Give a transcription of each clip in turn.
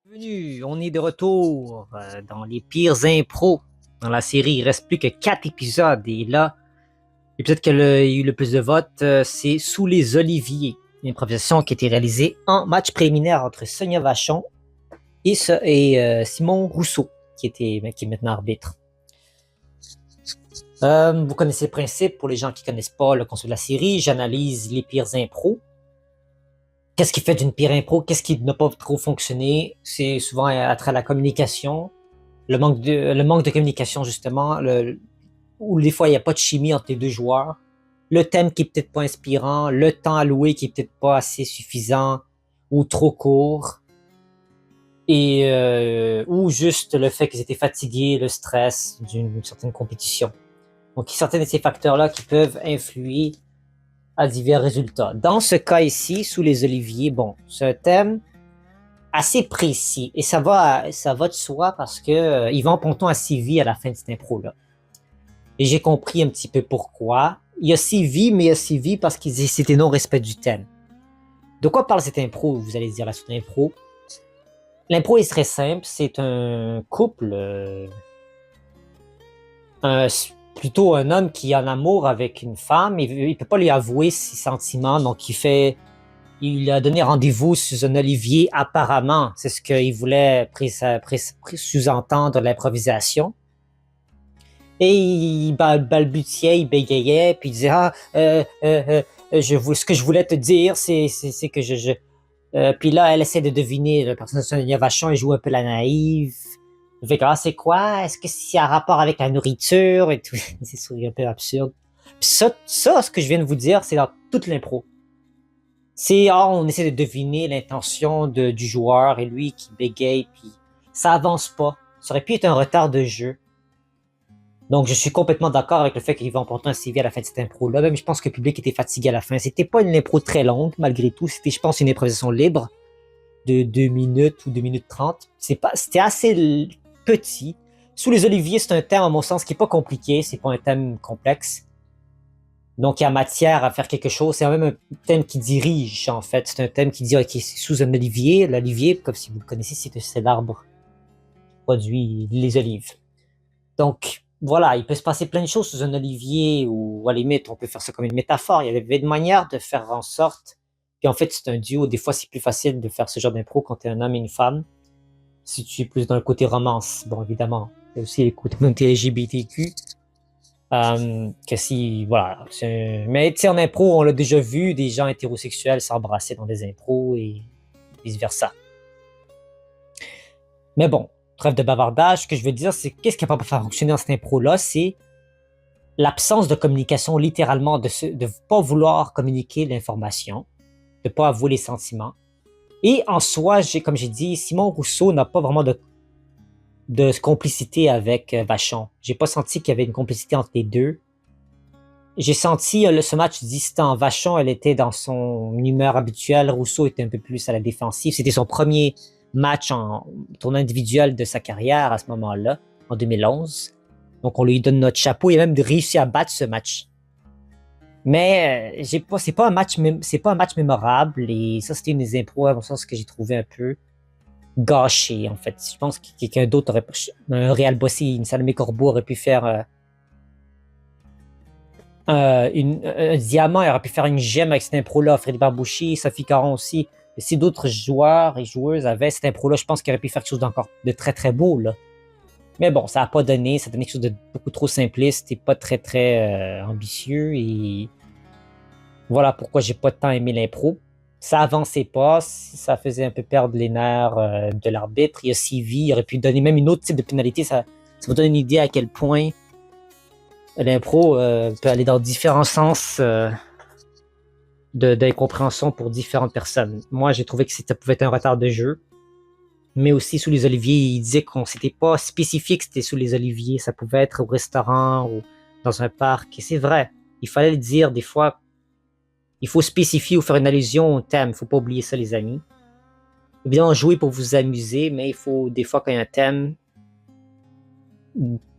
Bienvenue, on est de retour dans les pires impros. Dans la série, il reste plus que 4 épisodes. Et là, l'épisode qui a eu le plus de votes, c'est Sous les Oliviers. Une improvisation qui a été réalisée en match préliminaire entre Sonia Vachon et Simon Rousseau, qui est maintenant arbitre. Vous connaissez le principe. Pour les gens qui ne connaissent pas le concept de la série, j'analyse les pires impros. Qu'est-ce qui fait d'une pire impro? Qu'est-ce qui n'a pas trop fonctionné? C'est souvent à travers la communication, le manque de communication justement, ou des fois il n'y a pas de chimie entre les deux joueurs, le thème qui est peut-être pas inspirant, le temps alloué qui est peut-être pas assez suffisant ou trop court, ou juste le fait qu'ils étaient fatigués, le stress d'une certaine compétition. Donc, il y a certains de ces facteurs-là qui peuvent influer à divers résultats. Dans ce cas ici, Sous les Oliviers, bon, c'est un thème assez précis et ça va de soi parce que Yvan Ponton a CV à la fin de cette impro-là. Et j'ai compris un petit peu pourquoi. Il y a CV, mais il y a CV parce qu'il dit c'était non-respect du thème. De quoi parle cette impro? Vous allez dire la suite de l'impro. L'impro est très simple. C'est un couple, plutôt un homme qui est en amour avec une femme. Il peut pas lui avouer ses sentiments, donc il a donné rendez-vous sous un olivier apparemment. C'est ce qu'il voulait sous-entendre l'improvisation. Et il balbutiait, il bégayait, puis il disait ce que je voulais te dire, c'est que puis là, elle essaie de deviner. Le personnage de Sonia Vachon, elle joue un peu la naïve. Elle fait c'est quoi? Est-ce que c'est un rapport avec la nourriture et tout? C'est un peu absurde. Puis ça, ce que je viens de vous dire, c'est dans toute l'impro. On essaie de deviner l'intention du joueur et lui qui bégaye, puis ça avance pas. Ça aurait pu être un retard de jeu. Donc, je suis complètement d'accord avec le fait qu'ils vont pourtant un CV à la fin de cette impro-là. Même, je pense que le public était fatigué à la fin. C'était pas une impro très longue, malgré tout. C'était, je pense, une improvisation libre de 2 minutes ou 2 minutes 30. C'était assez petit. Sous les Oliviers, c'est un thème, à mon sens, qui est pas compliqué. C'est pas un thème complexe. Donc, il y a matière à faire quelque chose. C'est même un thème qui dirige, en fait. C'est un thème qui dit, OK, c'est sous un olivier. L'olivier, comme si vous le connaissez, c'est l'arbre qui produit les olives. Donc, voilà, il peut se passer plein de choses sous un olivier, ou à la limite, on peut faire ça comme une métaphore. Il y avait une manière de faire en sorte. Puis en fait, c'est un duo. Des fois, c'est plus facile de faire ce genre d'impro quand tu es un homme et une femme. Si tu es plus dans le côté romance, bon, évidemment. Il y a aussi les côtés LGBTQ. Que si, voilà. Mais tu sais, en impro, on l'a déjà vu, des gens hétérosexuels s'embrasser dans des impros et vice-versa. Mais bon, trêve de bavardage, ce que je veux dire, c'est qu'est-ce qui n'a pas faire fonctionner dans cette impro-là, c'est l'absence de communication, littéralement, de ne pas vouloir communiquer l'information, de ne pas avouer les sentiments. Et en soi, comme j'ai dit, Simon Rousseau n'a pas vraiment de complicité avec Vachon. J'ai pas senti qu'il y avait une complicité entre les deux. J'ai senti ce match distant. Vachon, elle était dans son humeur habituelle. Rousseau était un peu plus à la défensive. C'était son premier match en tournoi individuel de sa carrière à ce moment-là, en 2011. Donc on lui donne notre chapeau. Il a même réussi à battre ce match. Mais c'est pas un match mémorable. Et ça, c'était une des impros, à mon sens, que j'ai trouvé un peu gâché, en fait. Je pense que quelqu'un d'autre un Réal Bossy, une Salomé Corbeau aurait pu faire un diamant, il aurait pu faire une gemme avec cette impro-là. Freddy Barbouchi, Sophie Caron aussi. Et si d'autres joueurs et joueuses avaient cette impro-là, je pense qu'il aurait pu faire quelque chose d'encore de très très beau, là. Mais bon, ça n'a pas donné. Ça a donné quelque chose de beaucoup trop simpliste et pas très très ambitieux. Et voilà pourquoi j'ai pas tant aimé l'impro. Ça avançait pas, ça faisait un peu perdre les nerfs de l'arbitre. Il y a CV, il aurait pu donner même une autre type de pénalité. Ça vous donne une idée à quel point l'impro peut aller dans différents sens d'incompréhension pour différentes personnes. Moi, j'ai trouvé que ça pouvait être un retard de jeu. Mais aussi, Sous les Oliviers, il disait qu'on s'était pas spécifié que c'était Sous les Oliviers. Ça pouvait être au restaurant ou dans un parc. Et c'est vrai. Il fallait le dire des fois. Il faut spécifier ou faire une allusion au thème. Il faut pas oublier ça, les amis. Évidemment, jouer pour vous amuser, mais il faut, des fois, quand il y a un thème,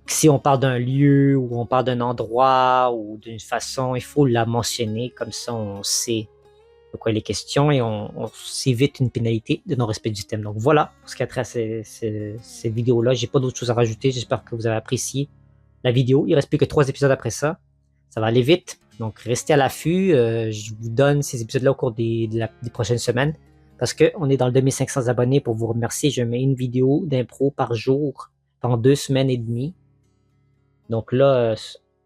si on parle d'un lieu ou on parle d'un endroit ou d'une façon, il faut la mentionner, comme ça on sait de quoi il est question et on s'évite une pénalité de non-respect du thème. Donc voilà pour ce qui a trait à ces vidéos-là. J'ai pas d'autres choses à rajouter. J'espère que vous avez apprécié la vidéo. Il reste plus que 3 épisodes après ça. Ça va aller vite. Donc restez à l'affût. Je vous donne ces épisodes-là au cours des prochaines semaines. Parce qu'on est dans le 2500 abonnés. Pour vous remercier, je mets une vidéo d'impro par jour pendant 2 semaines et demie. Donc là,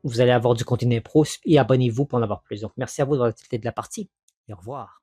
vous allez avoir du contenu d'impro et abonnez-vous pour en avoir plus. Donc merci à vous d'avoir été de la partie et au revoir.